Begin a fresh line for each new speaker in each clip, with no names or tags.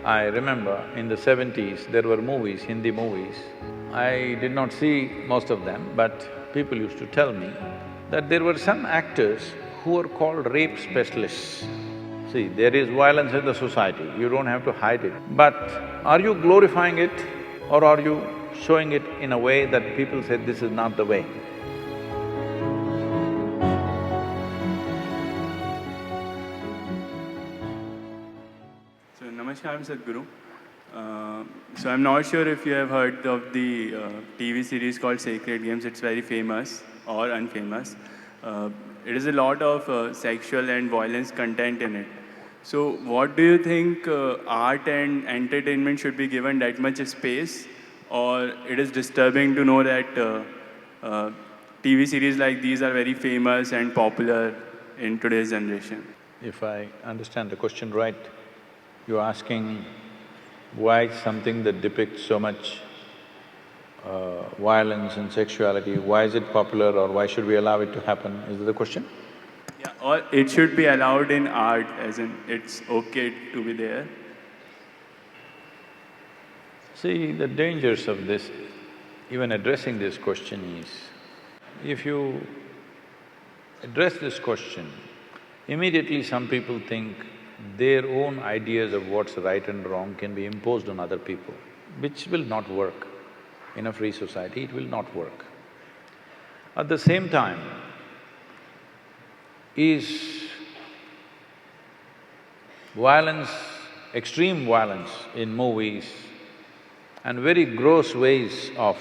I remember in the 70s, there were movies, Hindi movies. I did not see most of them, but people used to tell me that there were some actors who were called rape specialists. See, there is violence in the society, you don't have to hide it. But are you glorifying it or are you showing it in a way that people say this is not the way?
So, Namaskar, I'm Sadhguru. So, I'm not sure if you have heard of the TV series called Sacred Games. It's very famous or unfamous. It is a lot of sexual and violence content in it. So, what do you think art and entertainment should be given that much space, or it is disturbing to know that TV series like these are very famous and popular in today's generation?
If I understand the question right, you're asking why something that depicts so much violence and sexuality, why is it popular or why should we allow it to happen? Is that the question?
Yeah, or it should be allowed in art, as in it's okay to be there.
See, the dangers of this, even addressing this question is, if you address this question, immediately some people think their own ideas of what's right and wrong can be imposed on other people, which will not work. In a free society, it will not work. At the same time, is violence, extreme violence in movies and very gross ways of…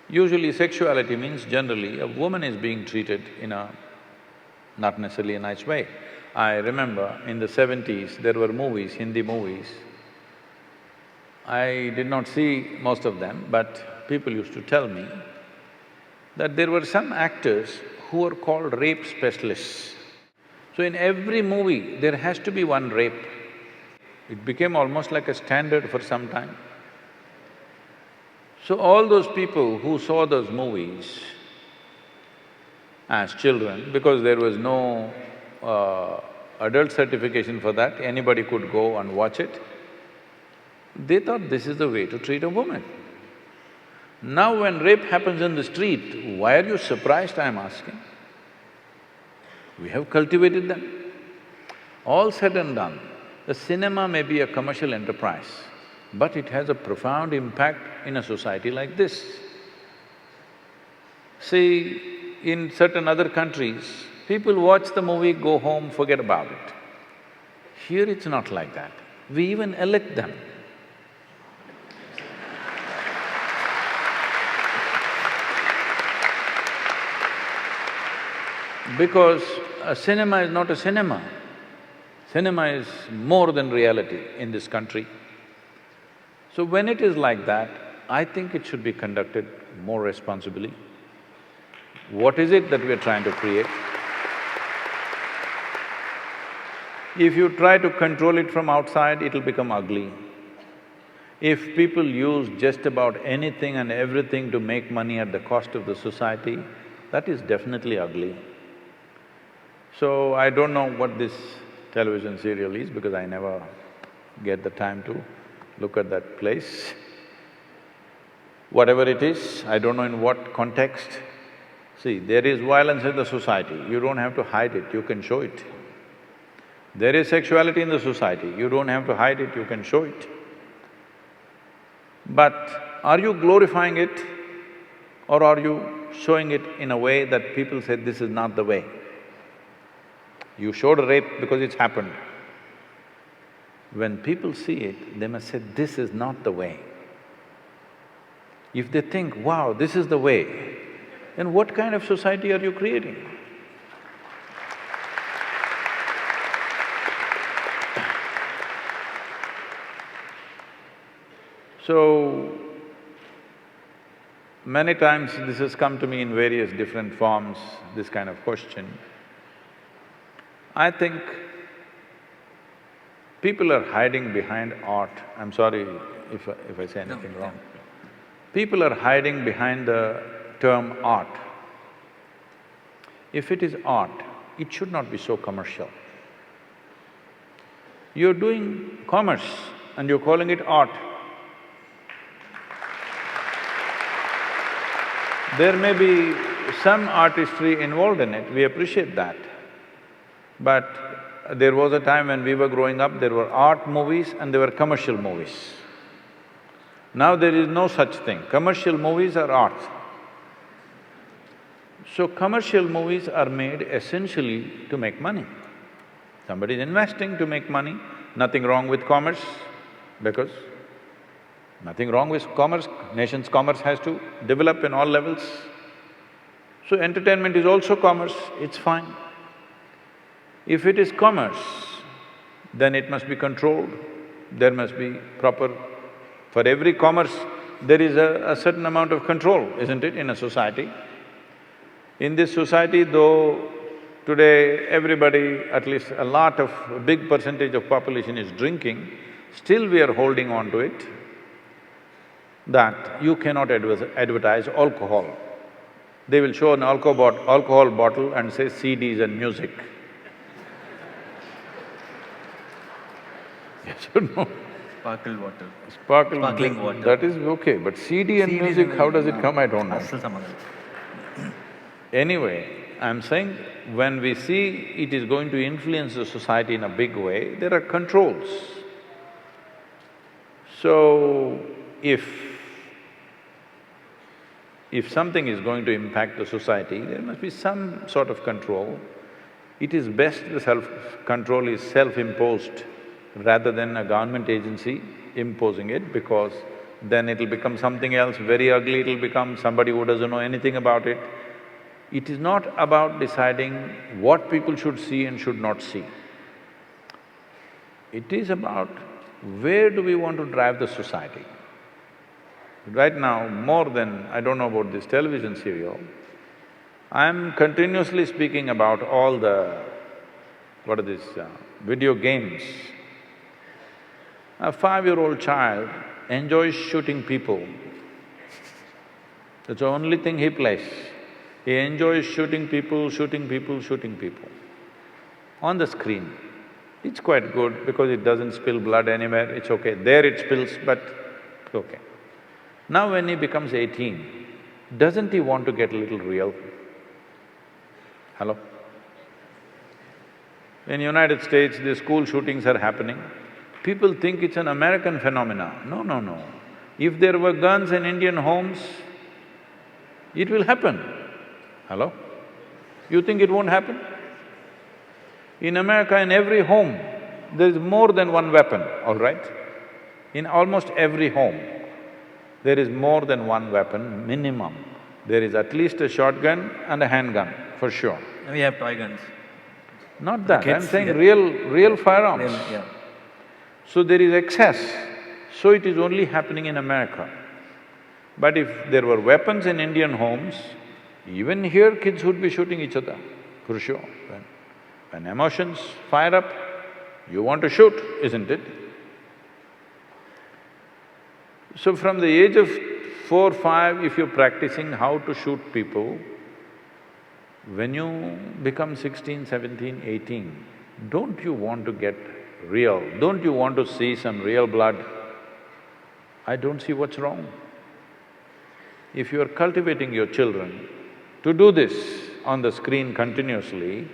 Usually sexuality means generally a woman is being treated in a not necessarily a nice way. I remember in the 70s, there were movies, Hindi movies. I did not see most of them, but people used to tell me that there were some actors who were called rape specialists. So in every movie, there has to be one rape. It became almost like a standard for some time. So all those people who saw those movies as children, because there was no adult certification for that, anybody could go and watch it, they thought this is the way to treat a woman. Now when rape happens in the street, why are you surprised, I'm asking? We have cultivated them. All said and done, the cinema may be a commercial enterprise, but it has a profound impact in a society like this. See, in certain other countries, people watch the movie, go home, forget about it. Here it's not like that. We even elect them. Because a cinema is not a cinema. Cinema is more than reality in this country. So when it is like that, I think it should be conducted more responsibly. What is it that we're trying to create? If you try to control it from outside, it'll become ugly. If people use just about anything and everything to make money at the cost of the society, that is definitely ugly. So I don't know what this television serial is because I never get the time to look at that place. Whatever it is, I don't know in what context. See, there is violence in the society, you don't have to hide it, you can show it. There is sexuality in the society, you don't have to hide it, you can show it. But are you glorifying it or are you showing it in a way that people say this is not the way? You showed a rape because it's happened. When people see it, they must say, this is not the way. If they think, wow, this is the way, then what kind of society are you creating? So, many times this has come to me in various different forms, this kind of question. I think people are hiding behind art. I'm sorry if I say anything wrong. People are hiding behind the term art. If it is art, it should not be so commercial. You're doing commerce and you're calling it art. There may be some artistry involved in it, we appreciate that. But there was a time when we were growing up, there were art movies and there were commercial movies. Now there is no such thing, commercial movies are art. So commercial movies are made essentially to make money. Somebody is investing to make money, nothing wrong with commerce, because nothing wrong with commerce, nation's commerce has to develop in all levels. So entertainment is also commerce, it's fine. If it is commerce, then it must be controlled, there must be proper… For every commerce, there is a certain amount of control, isn't it, in a society? In this society, though today everybody, at least a big percentage of population is drinking, still we are holding on to it that you cannot advertise alcohol. They will show an alcohol bottle and say CDs and music. Yes or no?
Sparkle water.
Sparkling water.
That is okay, but CD and music, how does it come, I don't know. Anyway, I'm saying when we see it is going to influence the society in a big way, there are controls. So, if something is going to impact the society, there must be some sort of control. It is best the self-control is self-imposed rather than a government agency imposing it, because then it'll become something else very ugly, it'll become somebody who doesn't know anything about it. It is not about deciding what people should see and should not see. It is about where do we want to drive the society. Right now, more than… I don't know about this television serial, I'm continuously speaking about all the… what are these… video games. A 5-year-old child enjoys shooting people. That's the only thing he plays. He enjoys shooting people on the screen. It's quite good because it doesn't spill blood anywhere, it's okay. There it spills, but it's okay. Now when he becomes 18, doesn't he want to get a little real? Hello? In United States, the school shootings are happening. People think it's an American phenomena. No, no, no. If there were guns in Indian homes, it will happen. Hello? You think it won't happen? In America, in every home, there is more than one weapon, all right? In almost every home, there is more than one weapon, minimum. There is at least a shotgun and a handgun, for sure.
We have toy guns.
Not that, I'm saying real firearms.
Yeah.
So there is excess, so it is only happening in America. But if there were weapons in Indian homes, even here kids would be shooting each other, for sure. When emotions fire up, you want to shoot, isn't it? So from the age of 4, 5, if you're practicing how to shoot people, when you become 16, 17, 18, don't you want to get real? Don't you want to see some real blood? I don't see what's wrong. If you are cultivating your children to do this on the screen continuously,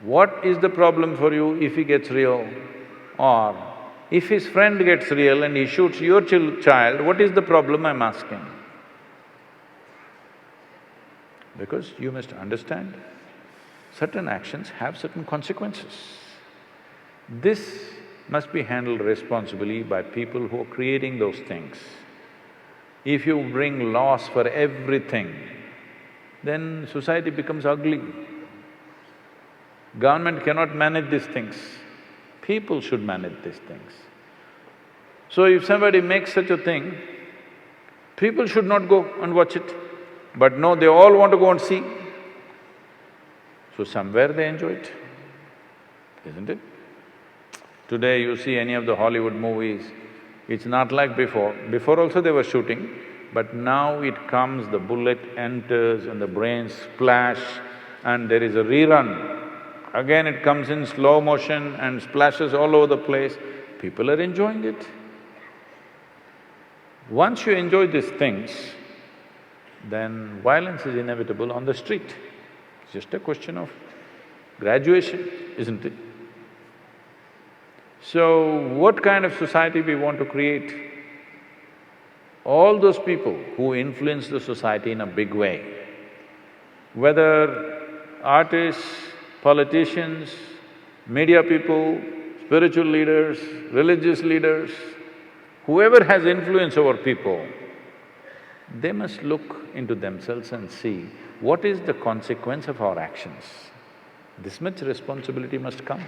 what is the problem for you if he gets real? Or if his friend gets real and he shoots your child, what is the problem, I'm asking? Because you must understand, certain actions have certain consequences. This must be handled responsibly by people who are creating those things. If you bring laws for everything, then society becomes ugly. Government cannot manage these things, people should manage these things. So if somebody makes such a thing, people should not go and watch it. But no, they all want to go and see. So somewhere they enjoy it, isn't it? Today you see any of the Hollywood movies, it's not like before. Before also they were shooting, but now it comes, the bullet enters and the brains splash and there is a rerun. again it comes in slow motion and splashes all over the place, people are enjoying it. Once you enjoy these things, then violence is inevitable on the street. It's just a question of graduation, isn't it? So, what kind of society we want to create? All those people who influence the society in a big way, whether artists, politicians, media people, spiritual leaders, religious leaders, whoever has influence over people, they must look into themselves and see what is the consequence of our actions. This much responsibility must come.